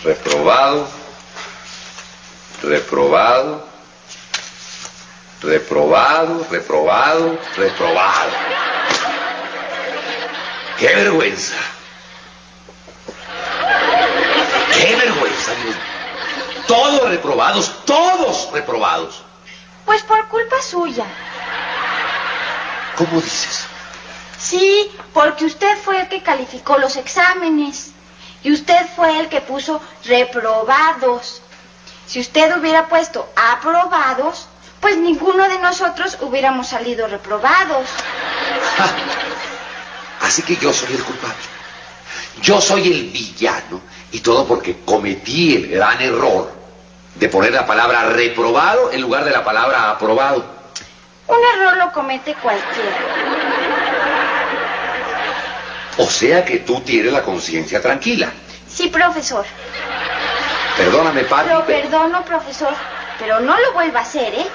reprobado, reprobado, reprobado, reprobado, reprobado. ¡Qué vergüenza! ¡Qué vergüenza, Dios! Todos reprobados, todos reprobados. Pues por culpa suya. ¿Cómo dices? Sí, porque usted fue el que calificó los exámenes. Y usted fue el que puso reprobados. Si usted hubiera puesto aprobados, pues ninguno de nosotros hubiéramos salido reprobados. Así que yo soy el culpable. Yo soy el villano. Y todo porque cometí el gran error de poner la palabra reprobado en lugar de la palabra aprobado. Un error lo comete cualquiera. O sea que tú tienes la conciencia tranquila. Sí, profesor. Perdóname, Pati. Lo perdono, profesor, pero no lo vuelva a hacer, ¿eh?